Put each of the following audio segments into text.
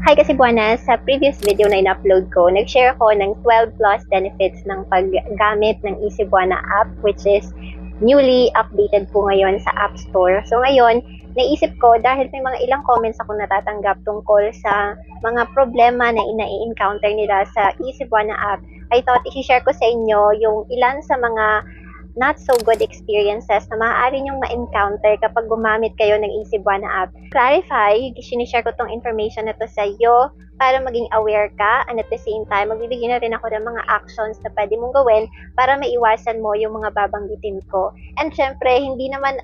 Hi Kasibuana, sa previous video na in-upload ko, nag-share ako ng 12 plus benefits ng paggamit ng Easybuana app, which is newly updated po ngayon sa App Store. So ngayon, naisip ko dahil may mga ilang comments ako natatanggap tungkol sa mga problema na ina-encounter nila sa Easybuana app, I thought i-share ko sa inyo yung ilan sa mga not so good experiences na maaari nyong ma-encounter kapag gumamit kayo ng Easybuana app. Clarify, sinishare ko tong information na to sa iyo para maging aware ka, and at the same time, magbibigay na rin ako ng mga actions na pwede mong gawin para maiwasan mo yung mga babanggitin ko. And syempre, hindi naman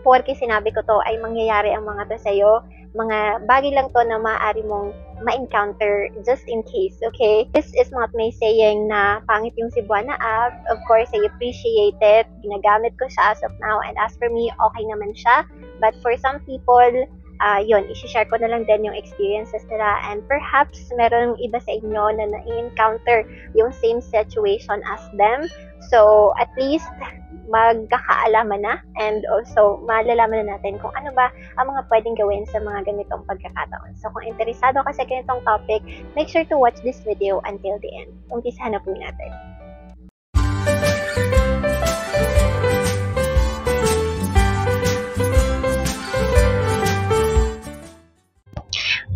porke sinabi ko to ay mangyayari ang mga to sa'yo. Mga bagay lang to na maaari mong ma-encounter just in case, okay? This is not my saying na pangit yung Cebuana app. Of course, I appreciate it. Ginagamit ko siya as of now, and as for me, okay naman siya. But for some people, yun, isi-share ko na lang din yung experiences nila, and perhaps meron iba sa inyo na na-encounter yung same situation as them. So, at least, magkakaalaman na, and also, malalaman na natin kung ano ba ang mga pwedeng gawin sa mga ganitong pagkakataon. So, kung interesado ka sa ganitong topic, make sure to watch this video until the end. Umpisahan na po natin.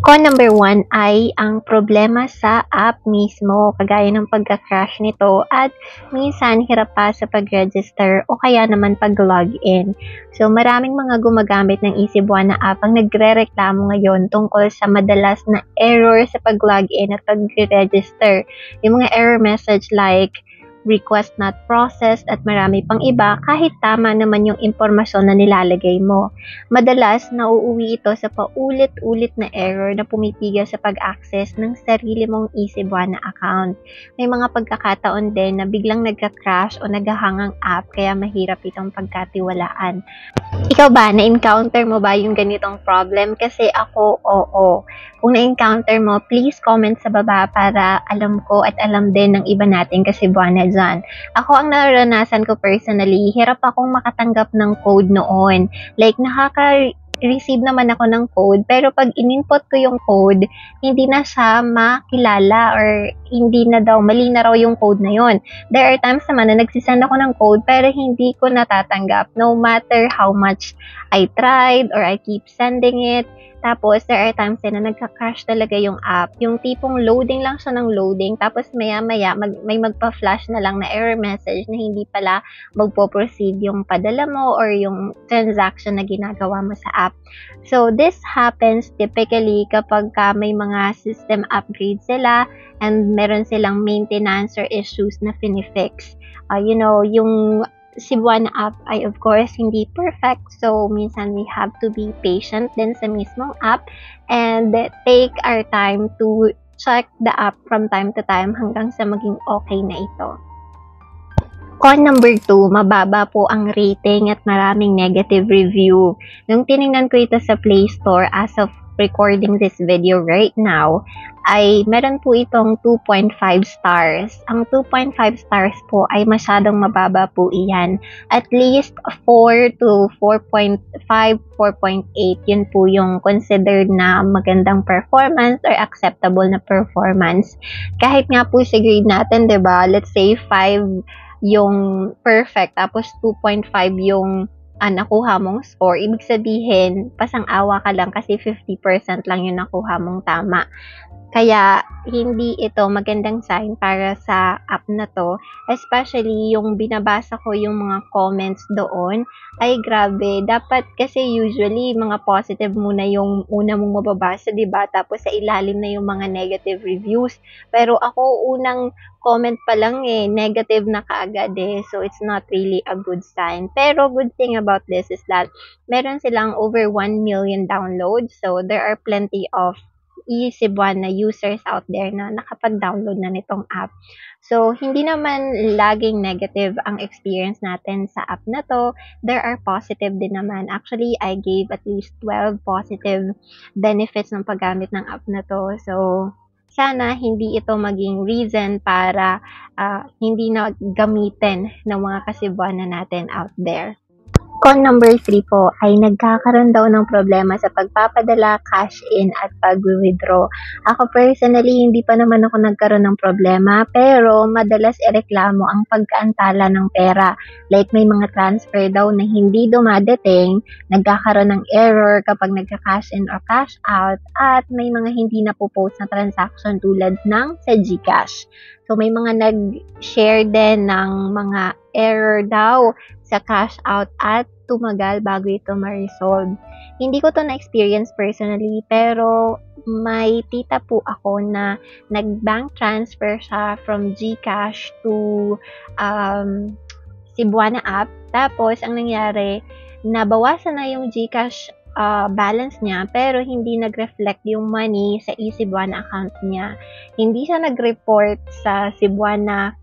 Con number 1 ay ang problema sa app mismo, kagaya ng pagka-crash nito at minsan hirap pa sa pag-register o kaya naman pag-login. So maraming mga gumagamit ng Easybuana app ang nagre-reklamo ngayon tungkol sa madalas na error sa pag-login at pag-register. Yung mga error message like request not processed at marami pang iba kahit tama naman yung impormasyon na nilalagay mo. Madalas, nauuwi ito sa paulit-ulit na error na pumipigil sa pag-access ng sarili mong Easybuana account. May mga pagkakataon din na biglang nagka-crash o nagahang ang app kaya mahirap itong pagkatiwalaan. Ikaw ba, na-encounter mo ba yung ganitong problem? Kasi ako, oo. Kung na-encounter mo, please comment sa baba para alam ko at alam din ng iba natin Kasibuana dyan. Ako, ang naranasan ko personally, hirap akong makatanggap ng code noon. Like, receive naman ako ng code, pero pag in-input ko yung code, hindi na siya makilala or hindi na daw, mali na raw yung code na yon. There are times naman na nagsisend ako ng code pero hindi ko natatanggap no matter how much I tried or I keep sending it. Tapos, there are times din na nagka-crash talaga yung app. Yung tipong loading lang siya ng loading, tapos maya-maya may magpa-flash na lang na error message na hindi pala magpo-proceed yung padala mo or yung transaction na ginagawa mo sa app. So, this happens typically kapag may mga system upgrades sila and meron silang maintenance or issues na finifix. Yung Cebuana app ay of course hindi perfect, so minsan we have to be patient din sa mismong app and take our time to check the app from time to time hanggang sa maging okay na ito. Con number 2, mababa po ang rating at maraming negative review. Nung tiningnan ko ito sa Play Store as of recording this video right now, ay meron po itong 2.5 stars. Ang 2.5 stars po ay masyadong mababa po iyan. At least 4 to 4.5, 4.8, yun po yung considered na magandang performance or acceptable na performance. Kahit nga po sa grade natin, diba? Let's say 5 yung perfect, tapos 2.5 yung nakuha mong score, ibig sabihin, pasang-awa ka lang kasi 50% lang yung nakuha mong tama. Kaya, hindi ito magandang sign para sa app na to. Especially, yung binabasa ko yung mga comments doon, ay grabe. Dapat kasi usually, mga positive muna yung una mong mababasa, diba? Tapos sa ilalim na yung mga negative reviews. Pero ako, unang comment pa lang negative na kaagad So, it's not really a good sign. Pero, good thing about this is that meron silang over 1 million downloads. So, there are plenty of Easybuana users out there na nakapag-download na nitong app. So, hindi naman laging negative ang experience natin sa app na to. There are positive din naman. Actually, I gave at least 12 positive benefits ng paggamit ng app na to. So, sana hindi ito maging reason para hindi na gamitin ng mga Kasibuana natin out there. Con number 3 po ay nagkakaroon daw ng problema sa pagpapadala, cash in at pag-withdraw. Ako personally, hindi pa naman ako nagkaroon ng problema, pero madalas ireklamo ang pagkaantala ng pera. Like may mga transfer daw na hindi dumadating, nagkakaroon ng error kapag nagka-cash in or cash out, at may mga hindi napopost na transaction tulad ng sa GCash. So may mga nag-share din ng mga error daw sa cash out at tumagal bago ito ma-resolve. Hindi ko to na-experience personally, pero may tita po ako na nag-bank transfer siya from GCash to Cebuana app. Tapos, ang nangyari, nabawasan na yung GCash balance niya, pero hindi nag-reflect yung money sa eCebuana account niya. Hindi siya nag-report sa Cebuana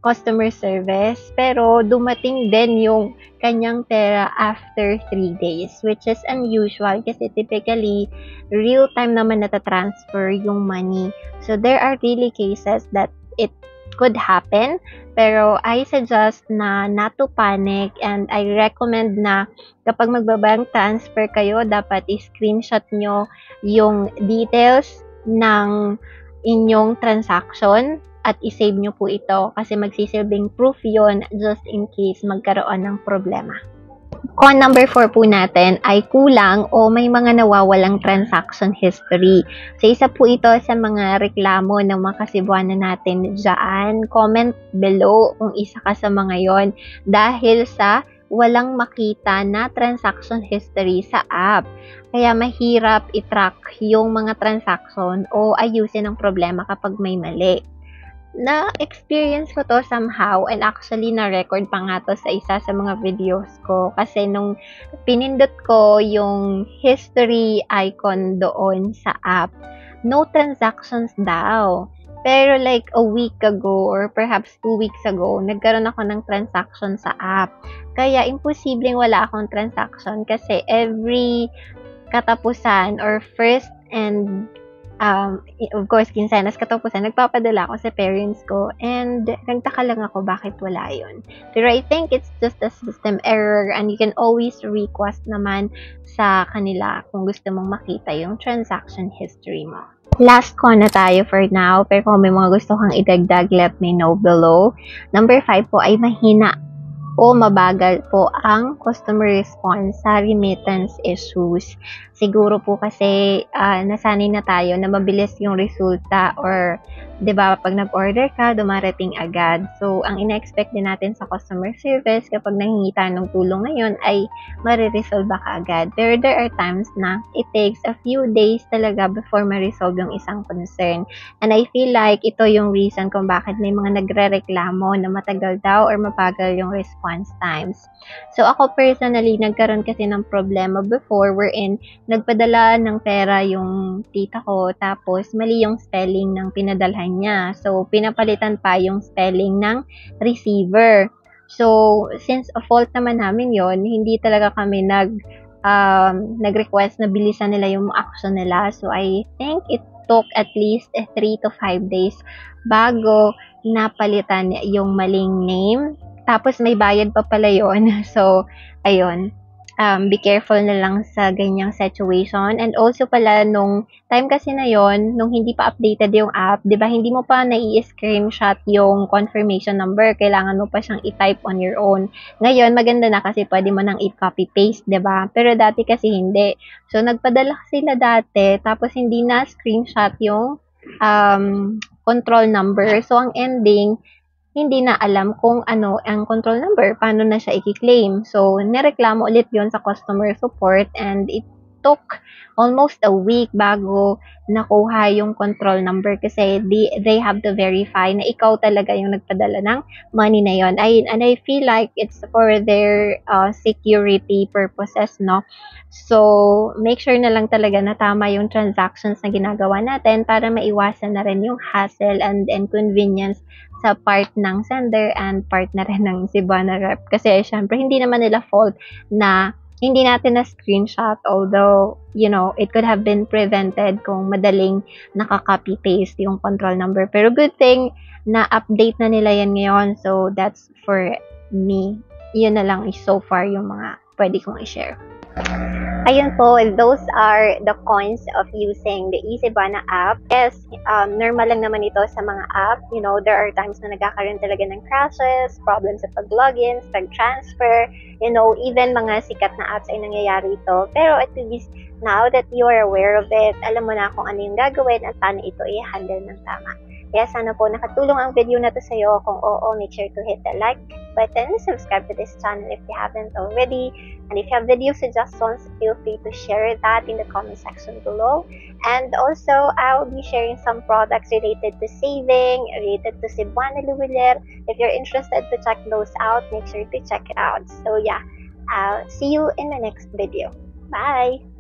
customer service, pero dumating din yung kanyang pera after 3 days, which is unusual kasi typically real time naman natatransfer yung money. So there are really cases that it could happen, pero I suggest na not to panic, and I recommend na kapag magbabank transfer kayo, dapat i-screenshot nyo yung details ng inyong transaction at isave nyo po ito kasi magsisilbing proof yon just in case magkaroon ng problema. Con number 4 po natin ay kulang o may mga nawawalang transaction history. So, isa po ito sa mga reklamo ng mga Kasibuanan natin dyan. Comment below kung isa ka sa mga yon dahil sa walang makita na transaction history sa app. Kaya mahirap i-track yung mga transaction o ayusin ang problema kapag may mali. Na-experience ko to somehow, and actually na-record pa nga to sa isa sa mga videos ko kasi nung pinindot ko yung history icon doon sa app, no transactions daw. Pero like a week ago or perhaps 2 weeks ago, nagkaroon ako ng transaction sa app. Kaya imposibleng wala akong transaction kasi every katapusan or first and of course, kinsenas katapusan, nagpapadala ako sa parents ko, and nagtaka lang ako bakit wala yun. Pero I think it's just a system error, and you can always request naman sa kanila kung gusto mong makita yung transaction history mo. Last con na tayo for now, pero kung may mga gusto kang idagdag, let me know below. Number 5 po ay mahina o mabagal po ang customer response sa remittance issues. Siguro po kasi nasanay na tayo na mabilis yung resulta, or 'di ba pag nag-order ka, dumarating agad. So ang ina-expect din natin sa customer service kapag nanghingi tayo ng tulong ngayon ay mariresolve ka agad. Pero there are times na it takes a few days talaga before ma-resolve yung isang concern. And I feel like ito yung reason kung bakit may mga nagrereklamo na matagal daw or mabagal yung response times. So ako personally, nagkaroon kasi ng problema before wherein nagpadala ng pera yung tita ko, tapos mali yung spelling ng pinadalhan niya. So, pinapalitan pa yung spelling ng receiver. So, since a fault naman namin yon, hindi talaga kami nag-request na bilisan nila yung action nila. So, I think it took at least 3 to 5 days bago napalitan yung maling name. Tapos, may bayad pa pala yon. So, ayun. Be careful na lang sa ganyang situation. And also pala, nung time kasi na yon, nung hindi pa updated yung app, di ba, hindi mo pa nai-screenshot yung confirmation number. Kailangan mo pa siyang i-type on your own. Ngayon, maganda na kasi pwede mo nang i-copy-paste, di ba? Pero dati kasi hindi. So, nagpadala sila dati, tapos hindi na screenshot yung control number. So, ang ending, hindi na alam kung ano ang control number, paano na siya i-claim. So, nireklamo ulit yon sa customer support, and it took almost a week bago nakuha yung control number kasi they have to verify na ikaw talaga yung nagpadala ng money na yon. And I feel like it's for their security purposes, no? So, make sure na lang talaga na tama yung transactions na ginagawa natin para maiwasan na rin yung hassle and inconvenience sa part ng sender and part na rin ng Cebuana rep. Kasi, syempre, hindi naman nila fault na hindi natin na screenshot, although, you know, it could have been prevented kung madaling nakaka-copy-paste yung control number. Pero good thing na update na nila yan ngayon. So, that's for me. Yun na lang is so far yung mga pwede kong i-share. Ayun po, those are the cons of using the Easyvana app. Yes, normal lang naman ito sa mga app. You know, there are times na nagkakaroon talaga ng crashes, problems sa pag-login, pag-transfer, you know, even mga sikat na apps ay nangyayari ito. Pero at least, now that you are aware of it, alam mo na kung ano yung gagawin at paano ito i-handle ng tama. Kaya sana po nakatulong ang video na to sa'yo. Kung oo, make sure to hit the like button, subscribe to this channel if you haven't already, and if you have video suggestions, feel free to share that in the comment section below. And also, I will be sharing some products related to saving, related to Cebuana Luwilier. If you're interested to check those out, make sure to check it out. So yeah, I'll see you in the next video. Bye!